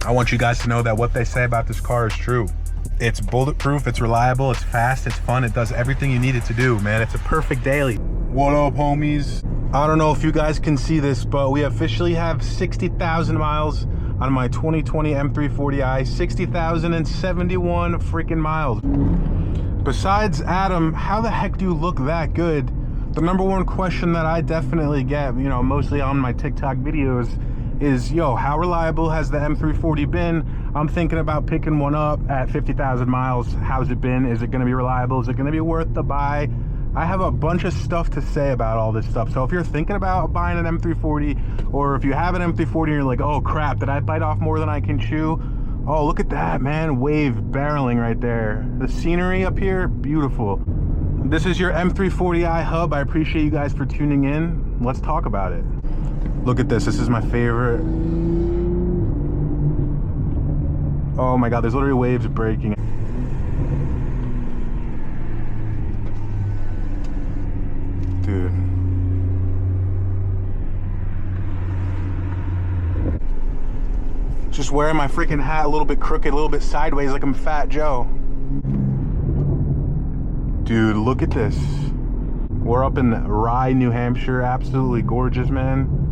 I want you guys to know that what they say about this car is true. It's bulletproof, it's reliable, it's fast, it's fun, it does everything you need it to do, man. It's a perfect daily. What up, homies? I don't know if you guys can see this, but we officially have 60,000 miles on my 2020 M340i. 60,071 freaking miles. Besides Adam, how the heck do you look that good? The number one question that I definitely get, you know, mostly on my TikTok videos is, yo, how reliable has the M340 been? I'm thinking about picking one up at 50,000 miles. How's it been? Is it gonna be reliable? Is it gonna be worth the buy? I have a bunch of stuff to say about all this stuff. So if you're thinking about buying an M340, or if you have an M340 and you're like, oh crap, did I bite off more than I can chew? Oh, look at that, man. Wave barreling right there. The scenery up here, beautiful. This is your M340i hub. I appreciate you guys for tuning in. Let's talk about it. Look at this. This is my favorite. Oh my God, there's literally waves breaking. Dude. Just wearing my freaking hat a little bit crooked, a little bit sideways like I'm Fat Joe. Dude, look at this. We're up in Rye, New Hampshire. Absolutely gorgeous, man.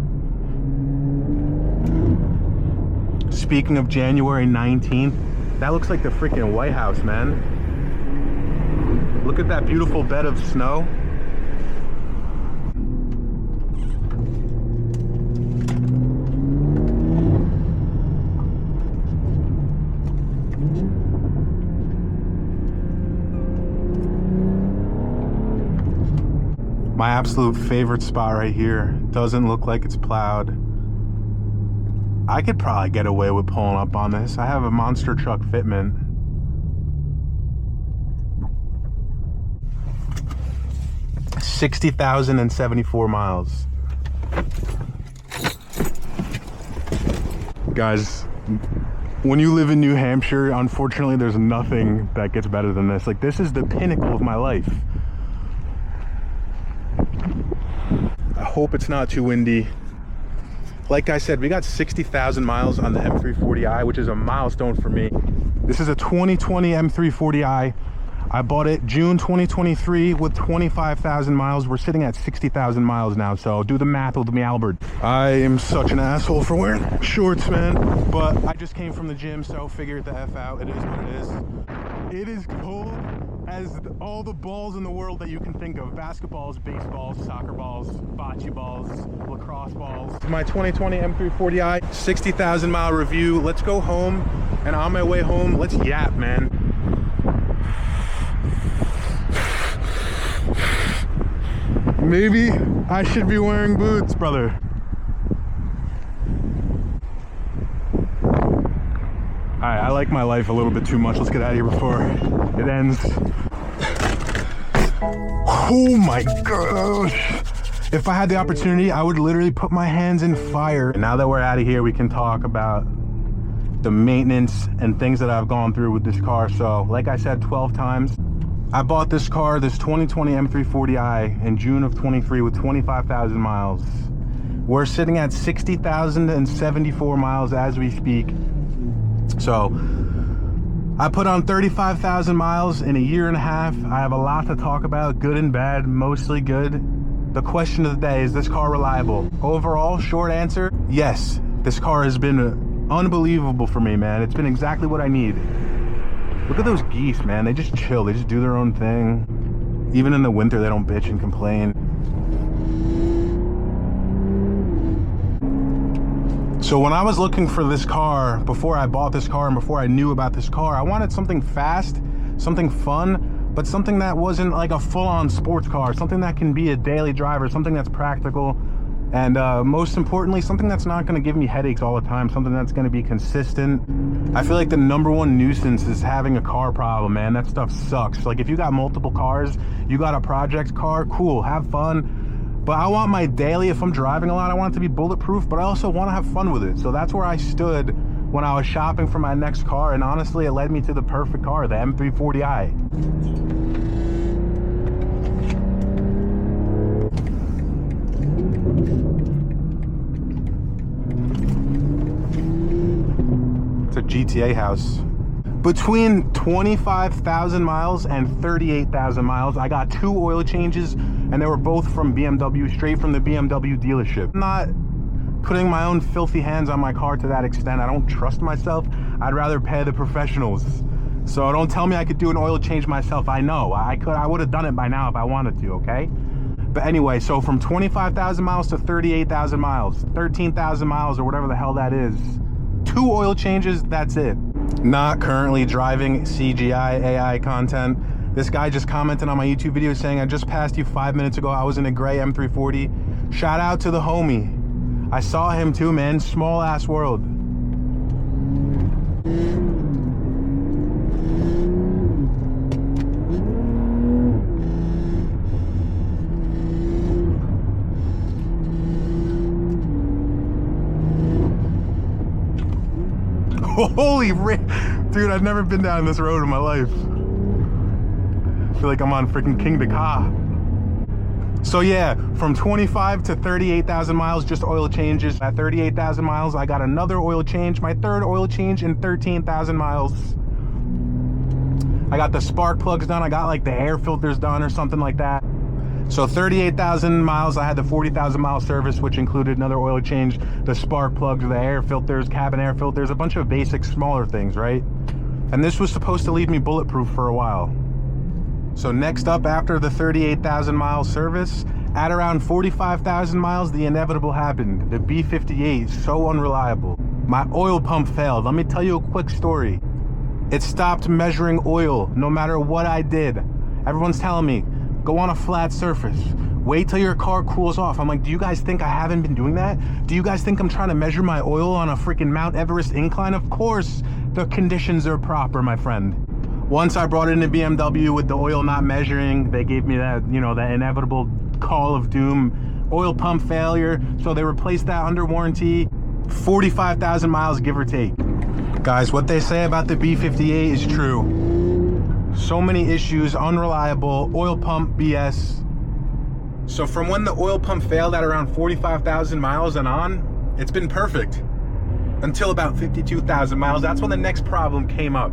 Speaking of January 19th, that looks like the freaking White House, man. Look at that beautiful bed of snow. My absolute favorite spot right here. Doesn't look like it's plowed. I could probably get away with pulling up on this. I have a monster truck fitment. $60,074 miles. Guys, when you live in New Hampshire, unfortunately there's nothing that gets better than this. Like, this is the pinnacle of my life. I hope it's not too windy. Like I said, we got 60,000 miles on the M340i, which is a milestone for me. This is a 2020 M340i. I bought it June 2023 with 25,000 miles. We're sitting at 60,000 miles now, so do the math with me, Albert. I am such an asshole for wearing shorts, man. But I just came from the gym, so figure it the F out. It is what it is. It is cold as all the balls in the world that you can think of. Basketballs, baseballs, soccer balls, bocce balls, lacrosse balls. My 2020 M340i, 60,000 mile review. Let's go home, and on my way home, let's yap, man. Maybe I should be wearing boots, brother. Alright, I like my life a little bit too much. Let's get out of here before it ends. Oh my gosh. If I had the opportunity, I would literally put my hands in fire. And now that we're out of here, we can talk about the maintenance and things that I've gone through with this car. So, like I said 12 times, I bought this car, this 2020 M340i, in June of 23 with 25,000 miles. We're sitting at 60,074 miles as we speak. So I put on 35,000 miles in a year and a half. I have a lot to talk about, good and bad, mostly good. The question of the day, is this car reliable? Overall, short answer, yes. This car has been unbelievable for me, man. It's been exactly what I need. Look at those geese, man. They just chill. They just do their own thing. Even in the winter, they don't bitch and complain. So when I was looking for this car, before I bought this car and before I knew about this car, I wanted something fast, something fun, but something that wasn't like a full-on sports car, something that can be a daily driver, something that's practical, and most importantly, something that's not going to give me headaches all the time, something that's going to be consistent. I feel like the #1 nuisance is having a car problem, man. That stuff sucks. Like, if you got multiple cars, you got a project car, cool, have fun. But I want my daily, if I'm driving a lot, I want it to be bulletproof, but I also want to have fun with it. So that's where I stood when I was shopping for my next car, and honestly, it led me to the perfect car, the M340i. GTA house. Between 25,000 miles and 38,000 miles, I got 2 oil changes, and they were both from BMW, straight from the BMW dealership. I'm not putting my own filthy hands on my car to that extent. I don't trust myself. I'd rather pay the professionals. So don't tell me I could do an oil change myself. I know I could. I would have done it by now if I wanted to, okay? But anyway, so from 25,000 miles to 38,000 miles, 13,000 miles, or whatever the hell that is, 2 oil changes, that's it. Not currently driving CGI AI content. This guy just commented on my YouTube video saying, I just passed you 5 minutes ago. I was in a gray M340. Shout out to the homie. I saw him too, man. Small ass world. Holy dude, I've never been down this road in my life. I feel like I'm on freaking King Dakar. So yeah, from 25 to 38,000 miles, just oil changes. At 38,000 miles, I got another oil change, my 3rd oil change in 13,000 miles. I got the spark plugs done. I got like the air filters done or something like that. So 38,000 miles, I had the 40,000 mile service, which included another oil change, the spark plugs, the air filters, cabin air filters, a bunch of basic smaller things, right? And this was supposed to leave me bulletproof for a while. So next up, after the 38,000 mile service, at around 45,000 miles, the inevitable happened. The B58 is so unreliable. My oil pump failed. Let me tell you a quick story. It stopped measuring oil no matter what I did. Everyone's telling me, go on a flat surface. Wait till your car cools off. I'm like, do you guys think I haven't been doing that? Do you guys think I'm trying to measure my oil on a freaking Mount Everest incline? Of course, the conditions are proper, my friend. Once I brought it into BMW with the oil not measuring, they gave me that, you know, that inevitable call of doom, oil pump failure. So they replaced that under warranty, 45,000 miles, give or take. Guys, what they say about the B58 is true. So many issues, unreliable, oil pump BS. So from when the oil pump failed at around 45,000 miles and on, it's been perfect. Until about 52,000 miles, that's when the next problem came up.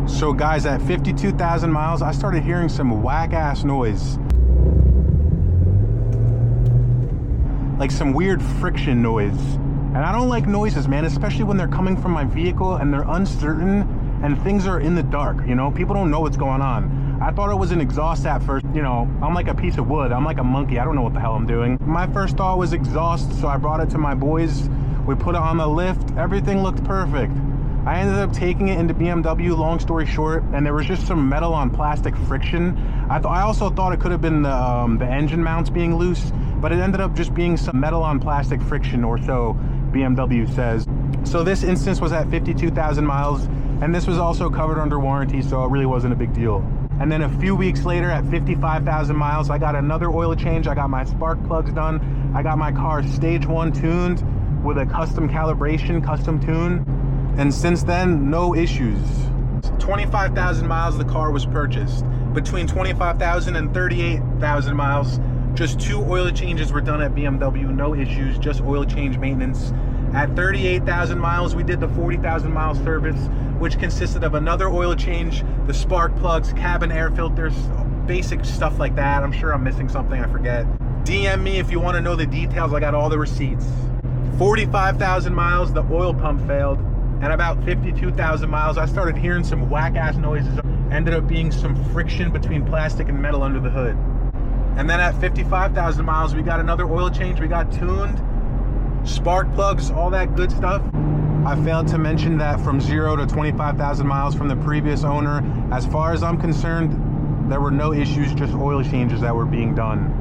So guys, at 52,000 miles, I started hearing some whack-ass noise. Like some weird friction noise. And I don't like noises, man, especially when they're coming from my vehicle and they're uncertain and things are in the dark, you know? People don't know what's going on. I thought it was an exhaust at first. You know, I'm like a piece of wood. I'm like a monkey. I don't know what the hell I'm doing. My first thought was exhaust, so I brought it to my boys. We put it on the lift. Everything looked perfect. I ended up taking it into BMW, long story short, and there was just some metal on plastic friction. I also thought it could have been the engine mounts being loose, but it ended up just being some metal on plastic friction, or so BMW says. So this instance was at 52,000 miles, and this was also covered under warranty, so it really wasn't a big deal. And then a few weeks later, at 55,000 miles, I got another oil change. I got my spark plugs done. I got my car stage 1 tuned with a custom calibration, custom tune. And since then, no issues. 25,000 miles the car was purchased. Between 25,000 and 38,000 miles, just 2 oil changes were done at BMW, no issues, just oil change maintenance. At 38,000 miles, we did the 40,000 mile service, which consisted of another oil change, the spark plugs, cabin air filters, basic stuff like that. I'm sure I'm missing something, I forget. DM me if you want to know the details. I got all the receipts. 45,000 miles, the oil pump failed. At about 52,000 miles, I started hearing some whack-ass noises. Ended up being some friction between plastic and metal under the hood. And then at 55,000 miles, we got another oil change. We got tuned, spark plugs, all that good stuff. I failed to mention that from 0 to 25,000 miles from the previous owner, as far as I'm concerned, there were no issues, just oil changes that were being done.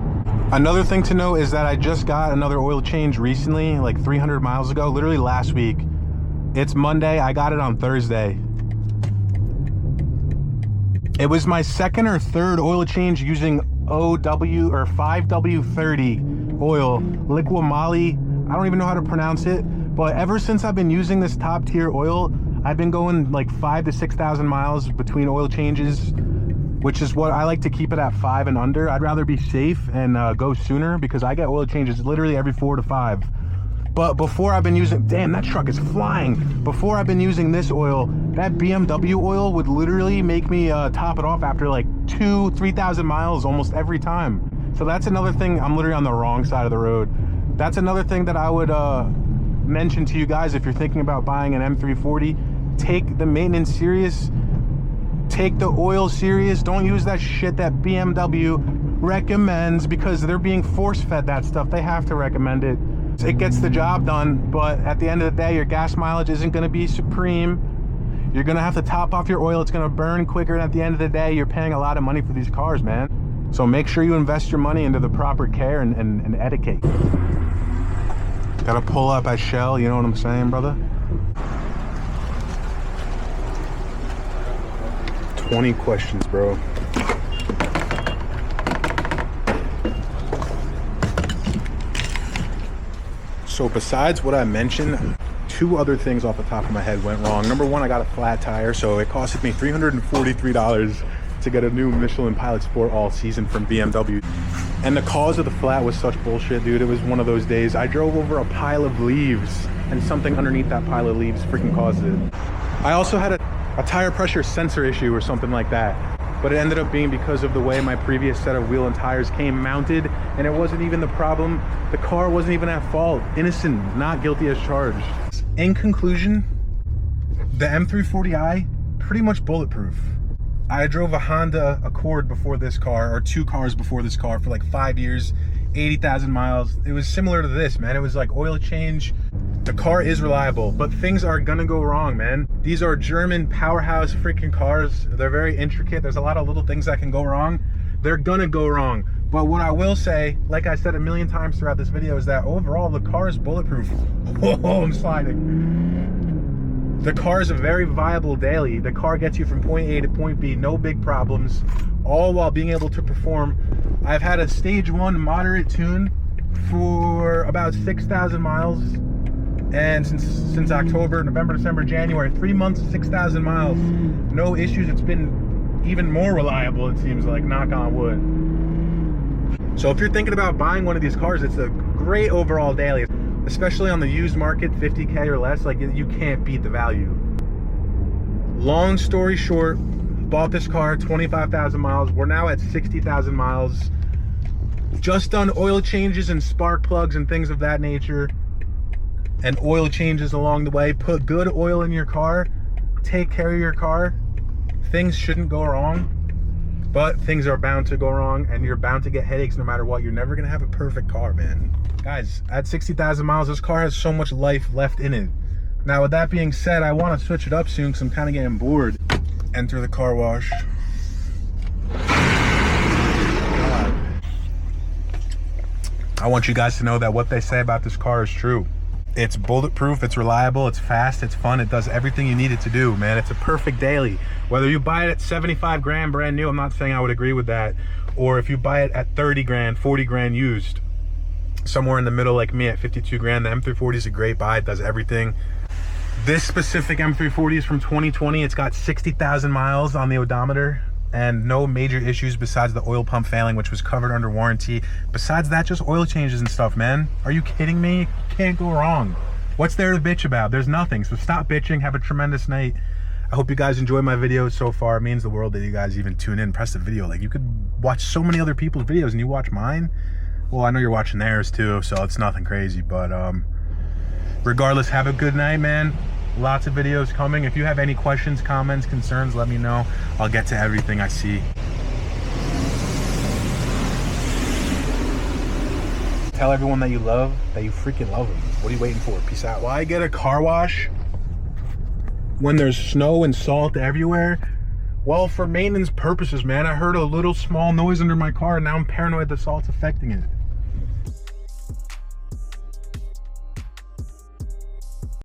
Another thing to know is that I just got another oil change recently, like 300 miles ago, literally last week. It's Monday, I got it on Thursday. It was my 2nd or 3rd oil change using OW or 5W30 oil, Liqui Moly. I don't even know how to pronounce it, But ever since I've been using this top tier oil, I've been going like 5,000 to 6,000 miles between oil changes, which is what I like to keep it at 5 and under. I'd rather be safe and go sooner, because I get oil changes literally every 4 to 5. But before I've been using, damn, that truck is flying. Before I've been using this oil, that BMW oil would literally make me top it off after like 2,000 to 3,000 miles almost every time. So that's another thing. I'm literally on the wrong side of the road. That's another thing that I would mention to you guys. If you're thinking about buying an M340, take the maintenance serious, take the oil serious. Don't use that shit that BMW recommends, because they're being force fed that stuff. They have to recommend it. It gets the job done, but at the end of the day, your gas mileage isn't going to be supreme. You're going to have to top off your oil. It's going to burn quicker, and at the end of the day, you're paying a lot of money for these cars, man. So make sure you invest your money into the proper care and etiquette. Gotta pull up at Shell, you know what I'm saying, brother? 20 questions, bro. So besides what I mentioned, 2 other things off the top of my head went wrong. Number one, I got a flat tire, so it costed me $343 to get a new Michelin Pilot Sport all season from BMW. And the cause of the flat was such bullshit, dude. It was one of those days. I drove over a pile of leaves, and something underneath that pile of leaves freaking caused it. I also had a tire pressure sensor issue or something like that, but it ended up being because of the way my previous set of wheel and tires came mounted, and it wasn't even the problem. The car wasn't even at fault. Innocent, not guilty as charged. In conclusion, the M340i, pretty much bulletproof. I drove a Honda Accord before this car, or 2 cars before this car, for like 5 years, 80,000 miles. It was similar to this, man. It was like oil change. The car is reliable, but things are gonna go wrong, man. These are German powerhouse freaking cars. They're very intricate. There's a lot of little things that can go wrong. They're gonna go wrong. But what I will say, like I said a million times throughout this video, is that overall the car is bulletproof. Whoa, I'm sliding. The car is a very viable daily. The car gets you from point A to point B, no big problems, all while being able to perform. I've had a stage 1 moderate tune for about 6,000 miles, and since October, November, December, January, 3 months, 6,000 miles, no issues. It's been even more reliable, it seems like, knock on wood. So if you're thinking about buying one of these cars, it's a great overall daily, especially on the used market, 50K or less. Like, you can't beat the value. Long story short, bought this car, 25,000 miles. We're now at 60,000 miles. Just done oil changes and spark plugs and things of that nature, and oil changes along the way. Put good oil in your car, take care of your car. Things shouldn't go wrong, but things are bound to go wrong, and you're bound to get headaches no matter what. You're never gonna have a perfect car, man. Guys, at 60,000 miles, this car has so much life left in it. Now, with that being said, I want to switch it up soon because I'm kind of getting bored. Enter the car wash. God. I want you guys to know that what they say about this car is true. It's bulletproof, it's reliable, it's fast, it's fun, it does everything you need it to do, man. It's a perfect daily. Whether you buy it at 75 grand brand new, I'm not saying I would agree with that, or if you buy it at 30 grand, 40 grand used, somewhere in the middle like me at 52 grand, the M340 is a great buy. It does everything. This specific M340 is from 2020. It's got 60,000 miles on the odometer and no major issues besides the oil pump failing, which was covered under warranty. Besides that, just oil changes and stuff, man. Are you kidding me? Can't go wrong. What's there to bitch about? There's nothing. So stop bitching. Have a tremendous night. I hope you guys enjoy my videos so far. It means the world that you guys even tune in, press the video. Like, you could watch so many other people's videos and you watch mine. Well, I know you're watching theirs too, so it's nothing crazy, but regardless, have a good night, man. Lots of videos coming. If you have any questions, comments, concerns, let me know. I'll get to everything I see. Tell everyone that you freaking love them. What are you waiting for? Peace out. Why get a car wash when there's snow and salt everywhere? Well, for maintenance purposes, man. I heard a little small noise under my car, and now I'm paranoid the salt's affecting it.